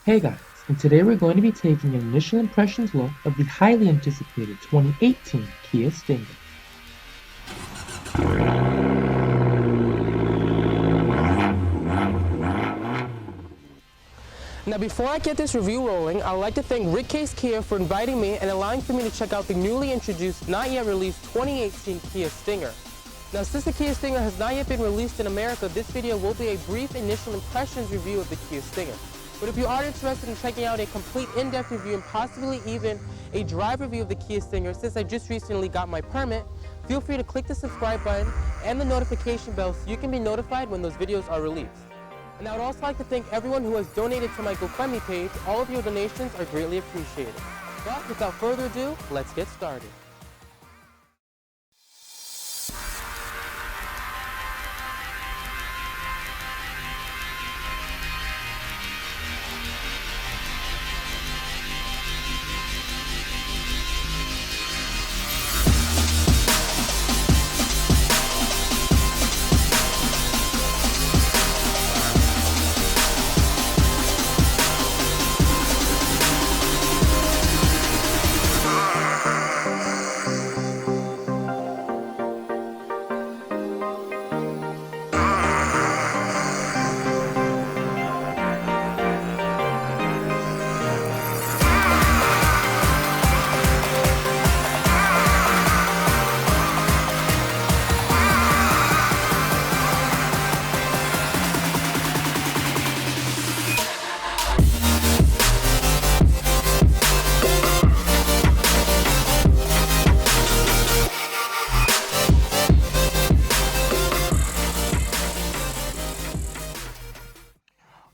Hey guys, and today we're going to be taking an initial impressions look of the highly anticipated 2018 Kia Stinger. Now before I get this review rolling, I'd like to thank Rick Case Kia for inviting me and allowing for me to check out the newly introduced, not yet released 2018 Kia Stinger. Now since the Kia Stinger has not yet been released in America, this video will be a brief initial impressions review of the Kia Stinger. But if you are interested in checking out a complete in-depth review and possibly even a drive review of the Kia Stinger, since I just recently got my permit, feel free to click the subscribe button and the notification bell so you can be notified when those videos are released. And I would also like to thank everyone who has donated to my GoFundMe page. All of your donations are greatly appreciated. But without further ado, let's get started.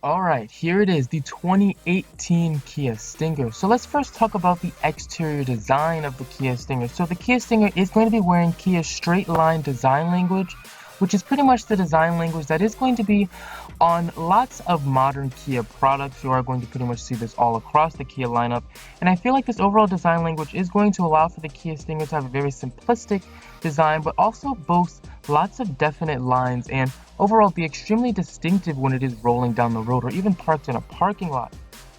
Alright, here it is, the 2018 Kia Stinger. So let's first talk about the exterior design of the Kia Stinger. So the Kia Stinger is going to be wearing Kia's straight line design language, which is pretty much the design language that is going to be on lots of modern Kia products. You are going to pretty much see this all across the Kia lineup. And I feel like this overall design language is going to allow for the Kia Stinger to have a very simplistic design, but also boast lots of definite lines and overall be extremely distinctive when it is rolling down the road or even parked in a parking lot.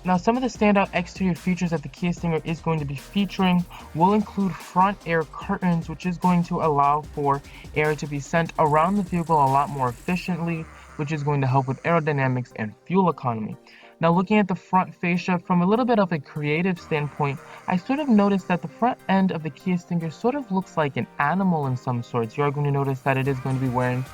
Now, some of the standout exterior features that the Kia Stinger is going to be featuring will include front air curtains, which is going to allow for air to be sent around the vehicle a lot more efficiently, which is going to help with aerodynamics and fuel economy. Now, looking at the front fascia from a little bit of a creative standpoint, I sort of noticed that the front end of the Kia Stinger sort of looks like an animal in some sorts. You are going to notice that it is going to be wearing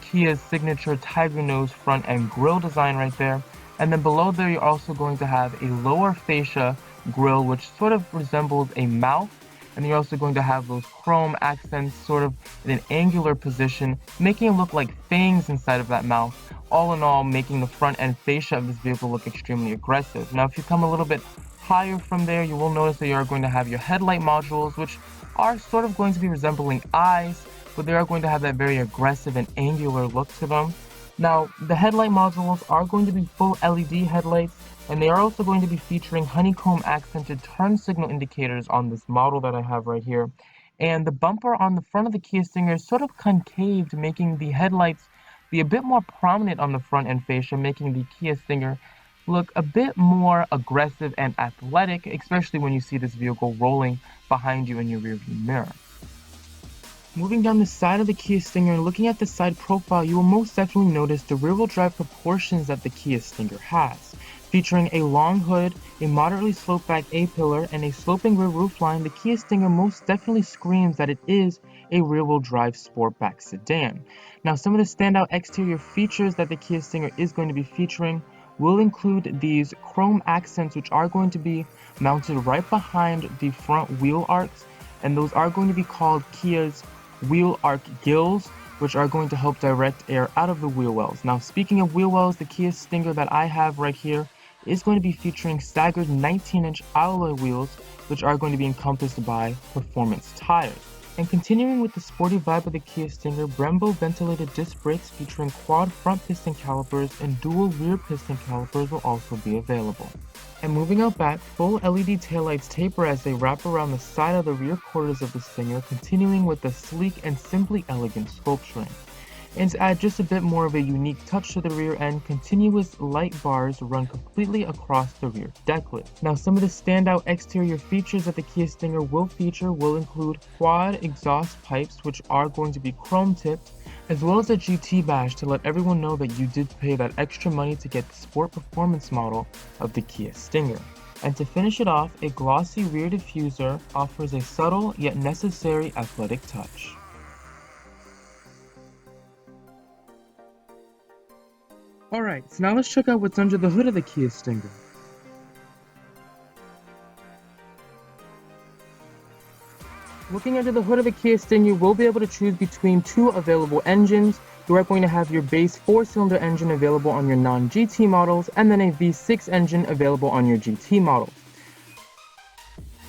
Kia's signature tiger nose front and grille design right there. And then below there, you're also going to have a lower fascia grille, which sort of resembles a mouth. And you're also going to have those chrome accents sort of in an angular position, making it look like fangs inside of that mouth. All in all, making the front end fascia of this vehicle look extremely aggressive. Now, if you come a little bit higher from there, you will notice that you are going to have your headlight modules, which are sort of going to be resembling eyes, but they are going to have that very aggressive and angular look to them. Now, the headlight modules are going to be full LED headlights, and they are also going to be featuring honeycomb accented turn signal indicators on this model that I have right here. And the bumper on the front of the Kia Stinger is sort of concaved, making the headlights be a bit more prominent on the front end fascia, making the Kia Stinger look a bit more aggressive and athletic, especially when you see this vehicle rolling behind you in your rearview mirror. Moving down the side of the Kia Stinger and looking at the side profile, you will most definitely notice the rear-wheel drive proportions that the Kia Stinger has. Featuring a long hood, a moderately sloped back A-pillar, and a sloping rear roofline, the Kia Stinger most definitely screams that it is a rear-wheel drive sportback sedan. Now, some of the standout exterior features that the Kia Stinger is going to be featuring will include these chrome accents, which are going to be mounted right behind the front wheel arcs, and those are going to be called Kia's wheel arc gills, which are going to help direct air out of the wheel wells. Now, speaking of wheel wells, the Kia Stinger that I have right here is going to be featuring staggered 19-inch alloy wheels, which are going to be encompassed by performance tires. And continuing with the sporty vibe of the Kia Stinger, Brembo ventilated disc brakes featuring quad front piston calipers and dual rear piston calipers will also be available. And moving out back, full LED taillights taper as they wrap around the side of the rear quarters of the Stinger, continuing with the sleek and simply elegant sculpturing. And to add just a bit more of a unique touch to the rear end, continuous light bars run completely across the rear deck lid. Now, some of the standout exterior features that the Kia Stinger will feature will include quad exhaust pipes, which are going to be chrome tipped, as well as a GT badge to let everyone know that you did pay that extra money to get the sport performance model of the Kia Stinger. And to finish it off, a glossy rear diffuser offers a subtle yet necessary athletic touch. Alright, so now let's check out what's under the hood of the Kia Stinger. Looking under the hood of the Kia Stinger, you will be able to choose between two available engines. You are going to have your base 4-cylinder engine available on your non-GT models, and then a V6 engine available on your GT models.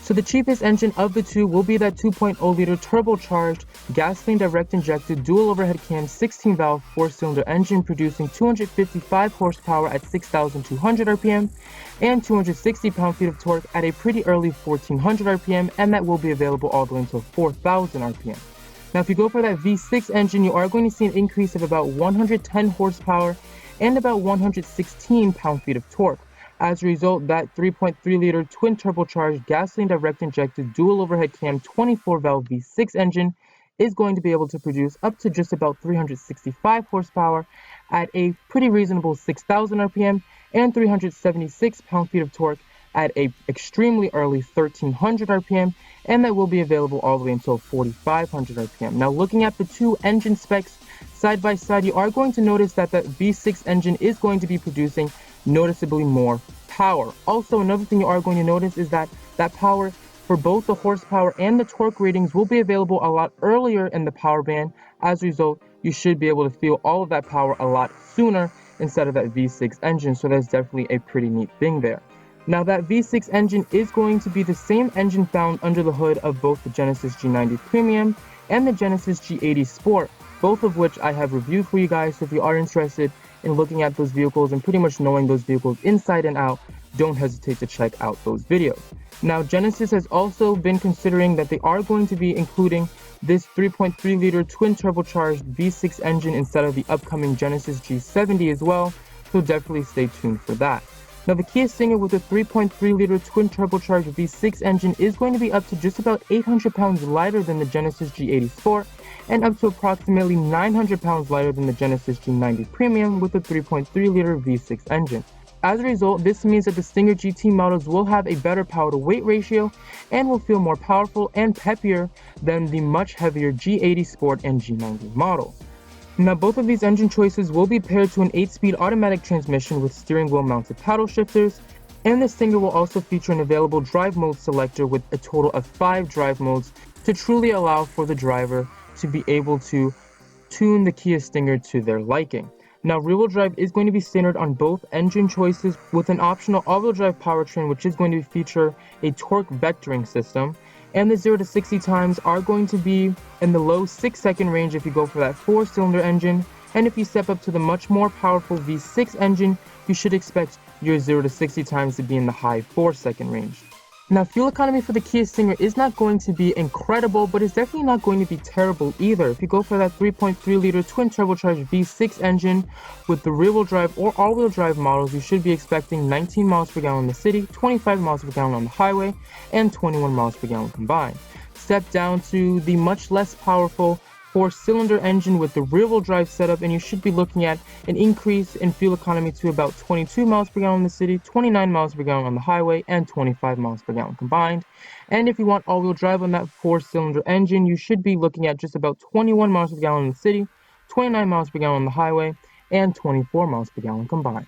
So the cheapest engine of the two will be that 2.0-liter turbocharged, gasoline direct injected, dual overhead cam, 16-valve, 4-cylinder engine producing 255 horsepower at 6,200 RPM and 260 pound-feet of torque at a pretty early 1,400 RPM, and that will be available all the way until 4,000 RPM. Now, if you go for that V6 engine, you are going to see an increase of about 110 horsepower and about 116 pound-feet of torque. As a result, that 3.3-liter twin turbocharged gasoline direct injected dual overhead cam 24-valve V6 engine is going to be able to produce up to just about 365 horsepower at a pretty reasonable 6,000 RPM and 376 pound-feet of torque at a extremely early 1,300 RPM, and that will be available all the way until 4,500 RPM. Now, looking at the two engine specs side by side, you are going to notice that the V6 engine is going to be producing noticeably more power. Also, another thing you are going to notice is that power for both the horsepower and the torque ratings will be available a lot earlier in the power band. As a result, you should be able to feel all of that power a lot sooner instead of that V6 engine, so that's definitely a pretty neat thing there. Now, that V6 engine is going to be the same engine found under the hood of both the Genesis G90 Premium and the Genesis G80 Sport, both of which I have reviewed for you guys. So if you are interested in looking at those vehicles and pretty much knowing those vehicles inside and out, don't hesitate to check out those videos. Now, Genesis has also been considering that they are going to be including this 3.3-liter twin turbocharged V6 engine instead of the upcoming Genesis G70 as well, so definitely stay tuned for that. Now, the Kia Stinger with a 3.3-liter twin turbocharged V6 engine is going to be up to just about 800 pounds lighter than the Genesis G80 Sport and up to approximately 900 pounds lighter than the Genesis G90 Premium with a 3.3-liter V6 engine. As a result, this means that the Stinger GT models will have a better power-to-weight ratio and will feel more powerful and peppier than the much heavier G80 Sport and G90 models. Now, both of these engine choices will be paired to an 8-speed automatic transmission with steering wheel mounted paddle shifters, and the Stinger will also feature an available drive mode selector with a total of 5 drive modes to truly allow for the driver to be able to tune the Kia Stinger to their liking. Now, rear-wheel drive is going to be standard on both engine choices with an optional all-wheel drive powertrain, which is going to feature a torque vectoring system. And the 0 to 60 times are going to be in the low 6-second range if you go for that 4-cylinder engine. And if you step up to the much more powerful V6 engine, you should expect your 0 to 60 times to be in the high 4-second range. Now, fuel economy for the Kia Stinger is not going to be incredible, but it's definitely not going to be terrible either. If you go for that 3.3-liter twin turbocharged V6 engine with the rear-wheel drive or all-wheel drive models, you should be expecting 19 miles per gallon in the city, 25 miles per gallon on the highway, and 21 miles per gallon combined. Step down to the much less powerful 4-cylinder engine with the rear-wheel drive setup, and you should be looking at an increase in fuel economy to about 22 miles per gallon in the city, 29 miles per gallon on the highway, and 25 miles per gallon combined. And if you want all-wheel drive on that 4-cylinder engine, you should be looking at just about 21 miles per gallon in the city, 29 miles per gallon on the highway, and 24 miles per gallon combined.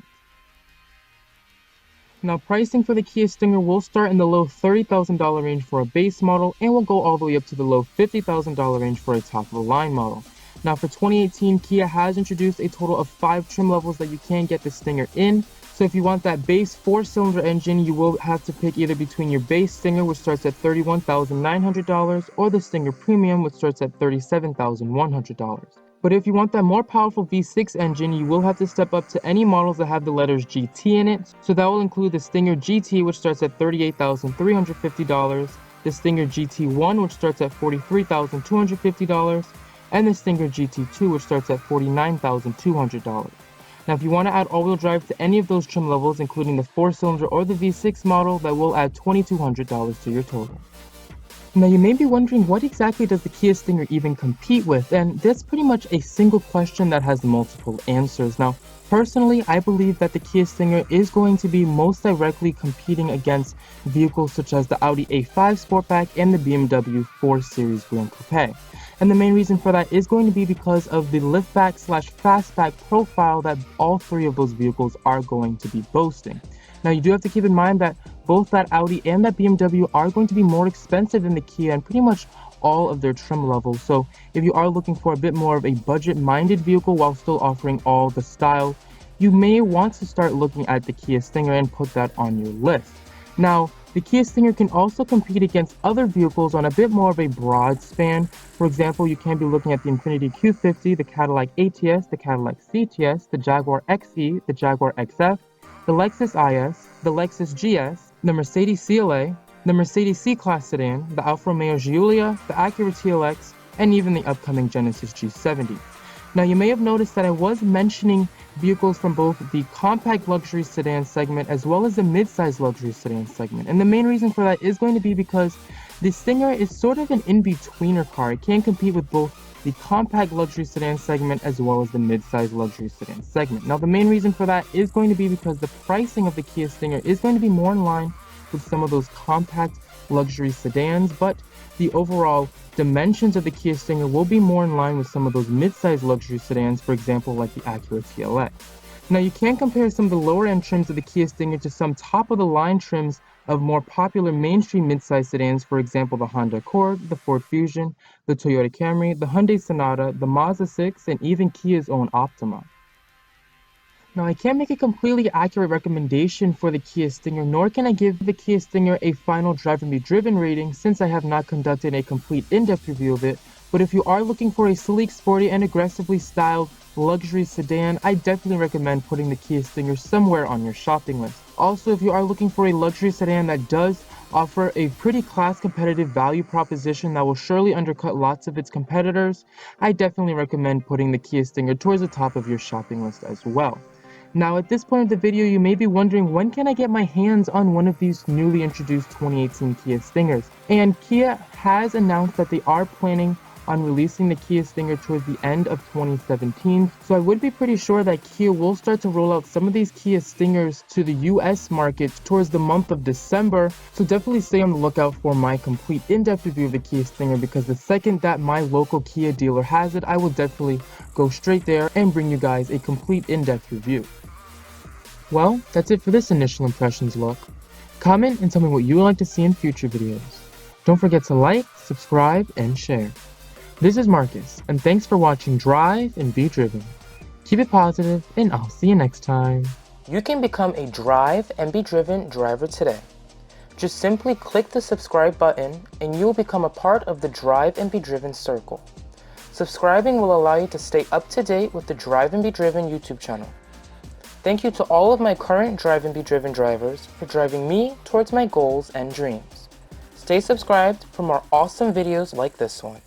Now, pricing for the Kia Stinger will start in the low $30,000 range for a base model and will go all the way up to the low $50,000 range for a top-of-the-line model. Now, for 2018, Kia has introduced a total of 5 trim levels that you can get the Stinger in. So if you want that base 4-cylinder engine, you will have to pick either between your base Stinger, which starts at $31,900, or the Stinger Premium, which starts at $37,100. But if you want that more powerful V6 engine, you will have to step up to any models that have the letters GT in it. So that will include the Stinger GT, which starts at $38,350, the Stinger GT1, which starts at $43,250, and the Stinger GT2, which starts at $49,200. Now, if you want to add all-wheel drive to any of those trim levels, including the 4-cylinder or the V6 model, that will add $2,200 to your total. Now, you may be wondering, what exactly does the Kia Stinger even compete with? And that's pretty much a single question that has multiple answers. Now, personally, I believe that the Kia Stinger is going to be most directly competing against vehicles such as the Audi A5 Sportback and the BMW 4 Series Gran Coupe. And the main reason for that is going to be because of the liftback/fastback profile that all three of those vehicles are going to be boasting. Now, you do have to keep in mind that both that Audi and that BMW are going to be more expensive than the Kia and pretty much all of their trim levels. So if you are looking for a bit more of a budget-minded vehicle while still offering all the style, you may want to start looking at the Kia Stinger and put that on your list. Now, the Kia Stinger can also compete against other vehicles on a bit more of a broad span. For example, you can be looking at the Infiniti Q50, the Cadillac ATS, the Cadillac CTS, the Jaguar XE, the Jaguar XF, the Lexus IS, the Lexus GS, the Mercedes CLA, the Mercedes C-Class sedan, the Alfa Romeo Giulia, the Acura TLX, and even the upcoming Genesis G70. Now, you may have noticed that I was mentioning vehicles from both the compact luxury sedan segment as well as the mid-size luxury sedan segment. And the main reason for that is going to be because the Stinger is sort of an in-betweener car. It can compete with both the compact luxury sedan segment as well as the mid-size luxury sedan segment. Now, the main reason for that is going to be because the pricing of the Kia Stinger is going to be more in line with some of those compact luxury sedans, but the overall dimensions of the Kia Stinger will be more in line with some of those mid-size luxury sedans, for example, like the Acura TLX. Now, you can compare some of the lower-end trims of the Kia Stinger to some top-of-the-line trims of more popular mainstream mid-size sedans, for example, the Honda Accord, the Ford Fusion, the Toyota Camry, the Hyundai Sonata, the Mazda 6, and even Kia's own Optima. Now, I can't make a completely accurate recommendation for the Kia Stinger, nor can I give the Kia Stinger a final DriveAndBeDriven rating since I have not conducted a complete in-depth review of it. But if you are looking for a sleek, sporty, and aggressively styled luxury sedan, I definitely recommend putting the Kia Stinger somewhere on your shopping list. Also, if you are looking for a luxury sedan that does offer a pretty class-competitive value proposition that will surely undercut lots of its competitors, I definitely recommend putting the Kia Stinger towards the top of your shopping list as well. Now, at this point of the video, you may be wondering, when can I get my hands on one of these newly introduced 2018 Kia Stingers? And Kia has announced that they are planning on releasing the Kia Stinger towards the end of 2017. So I would be pretty sure that Kia will start to roll out some of these Kia Stingers to the US market towards the month of December. So definitely stay on the lookout for my complete in-depth review of the Kia Stinger, because the second that my local Kia dealer has it, I will definitely go straight there and bring you guys a complete in-depth review. Well, that's it for this initial impressions look. Comment and tell me what you would like to see in future videos. Don't forget to like, subscribe, and share. This is Marcus, and thanks for watching Drive and Be Driven. Keep it positive, and I'll see you next time. You can become a Drive and Be Driven driver today. Just simply click the subscribe button and you will become a part of the Drive and Be Driven circle. Subscribing will allow you to stay up to date with the Drive and Be Driven YouTube channel. Thank you to all of my current Drive and Be Driven drivers for driving me towards my goals and dreams. Stay subscribed for more awesome videos like this one.